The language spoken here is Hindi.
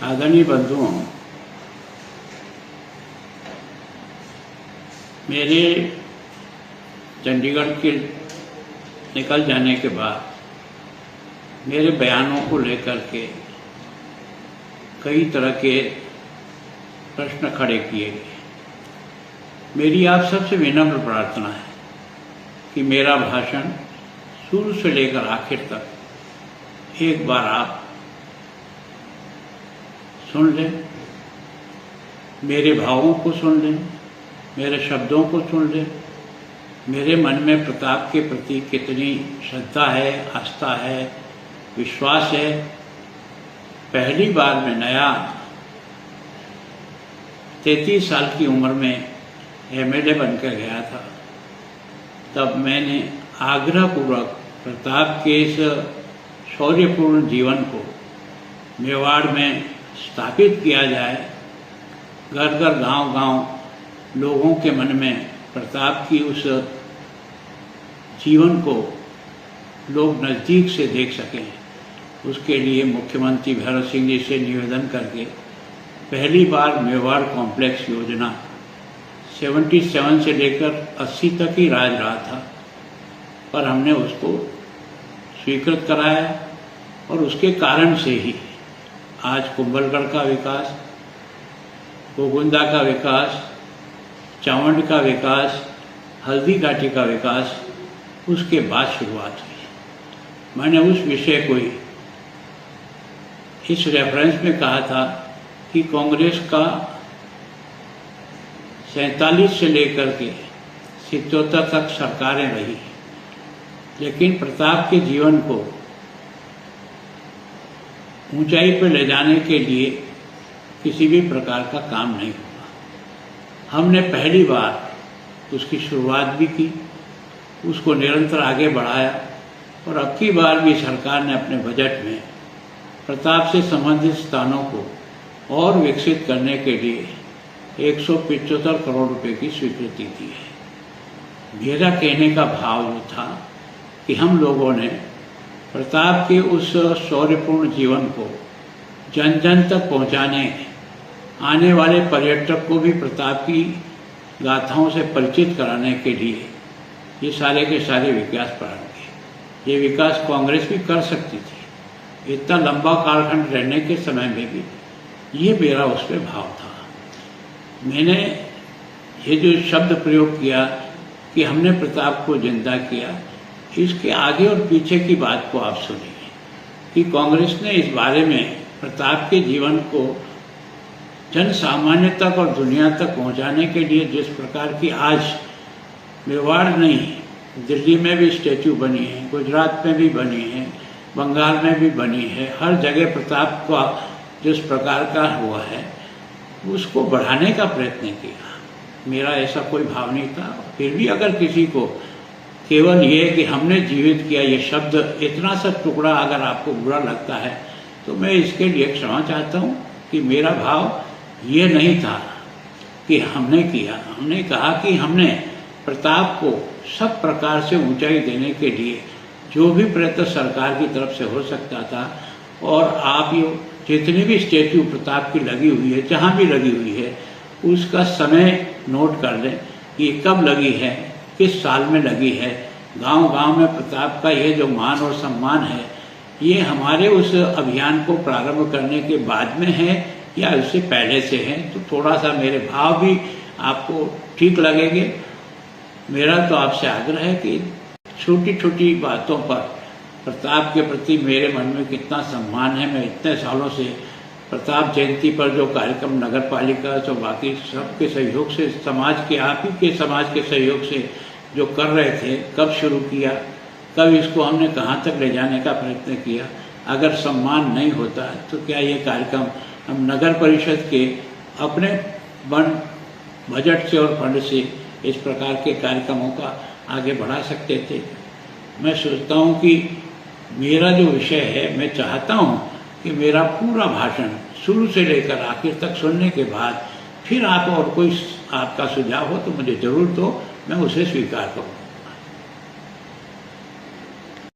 आदरणीय बंधुओं, मेरे चंडीगढ़ के निकल जाने के बाद मेरे बयानों को लेकर के कई तरह के प्रश्न खड़े किए गए। मेरी आप सबसे विनम्र प्रार्थना है कि मेरा भाषण शुरू से लेकर आखिर तक एक बार आप सुन लें, मेरे भावों को सुन लें, मेरे शब्दों को सुन लें, मेरे मन में प्रताप के प्रति कितनी श्रद्धा है, आस्था है, विश्वास है। पहली बार मैं नया 33 साल की उम्र में एमएलए बनकर गया था, तब मैंने आग्रहपूर्वक प्रताप के इस शौर्यपूर्ण जीवन को मेवाड़ में स्थापित किया जाए। घर घर गांव गांव लोगों के मन में प्रताप की उस जीवन को लोग नज़दीक से देख सकें, उसके लिए मुख्यमंत्री भैरव सिंह जी से निवेदन करके पहली बार मेवाड़ कॉम्प्लेक्स योजना 77 से लेकर 80 तक ही राज रहा था, पर हमने उसको स्वीकृत कराया और उसके कारण से ही आज कुंभलगढ़ का विकास, गोगुंदा का विकास, चावंड का विकास, हल्दी घाटी का विकास उसके बाद शुरुआत हुई। मैंने उस विषय को ही इस रेफरेंस में कहा था कि कांग्रेस का 47 से लेकर के 77 तक सरकारें रही, लेकिन प्रताप के जीवन को ऊंचाई पर ले जाने के लिए किसी भी प्रकार का काम नहीं हुआ। हमने पहली बार उसकी शुरुआत भी की, उसको निरंतर आगे बढ़ाया और अब की बार भी सरकार ने अपने बजट में प्रताप से संबंधित स्थानों को और विकसित करने के लिए 175 करोड़ रुपए की स्वीकृति दी है। मेरा कहने का भाव जो था कि हम लोगों ने प्रताप के उस शौर्यपूर्ण जीवन को जन जन तक पहुंचाने, आने वाले पर्यटक को भी प्रताप की गाथाओं से परिचित कराने के लिए ये सारे के सारे विकास प्रारंभ किए। ये विकास कांग्रेस भी कर सकती थी, इतना लंबा कालखंड रहने के समय में भी ये मेरा उस पर भाव था। मैंने ये जो शब्द प्रयोग किया कि हमने प्रताप को जिंदा किया, इसके आगे और पीछे की बात को आप सुनिए कि कांग्रेस ने इस बारे में प्रताप के जीवन को जन सामान्य तक और दुनिया तक पहुंचाने के लिए जिस प्रकार की आज मेवाड़ नहीं, दिल्ली में भी स्टैचू बनी है, गुजरात में भी बनी है, बंगाल में भी बनी है, हर जगह प्रताप का जिस प्रकार का हुआ है उसको बढ़ाने का प्रयत्न किया। मेरा ऐसा कोई भाव नहीं था। फिर भी अगर किसी को केवल ये कि हमने जीवित किया, ये शब्द इतना सा टुकड़ा अगर आपको बुरा लगता है तो मैं इसके लिए क्षमा चाहता हूँ कि मेरा भाव ये नहीं था कि हमने किया। हमने कहा कि हमने प्रताप को सब प्रकार से ऊंचाई देने के लिए जो भी प्रयत्न सरकार की तरफ से हो सकता था, और आप ये जितनी भी स्टैच्यू प्रताप की लगी हुई है, जहाँ भी लगी हुई है, उसका समय नोट कर लें कि कब लगी है, किस साल में लगी है। गांव गांव में प्रताप का ये जो मान और सम्मान है, ये हमारे उस अभियान को प्रारंभ करने के बाद में है या उससे पहले से है, तो थोड़ा सा मेरे भाव भी आपको ठीक लगेंगे। मेरा तो आपसे आग्रह है कि छोटी छोटी बातों पर प्रताप के प्रति मेरे मन में कितना सम्मान है। मैं इतने सालों से प्रताप जयंती पर जो कार्यक्रम नगर पालिका और बाकी सबके सहयोग से, समाज के आप ही के समाज के सहयोग से जो कर रहे थे, कब शुरू किया, कब इसको हमने कहाँ तक ले जाने का प्रयत्न किया। अगर सम्मान नहीं होता तो क्या ये कार्यक्रम हम नगर परिषद के अपने बजट से और फंड से इस प्रकार के कार्यक्रमों का आगे बढ़ा सकते थे। मैं सोचता हूँ कि मेरा जो विषय है, मैं चाहता हूँ कि मेरा पूरा भाषण शुरू से लेकर आखिर तक सुनने के बाद फिर आप और कोई आपका सुझाव हो तो मुझे ज़रूर दो, मैं उसे स्वीकार करूँ।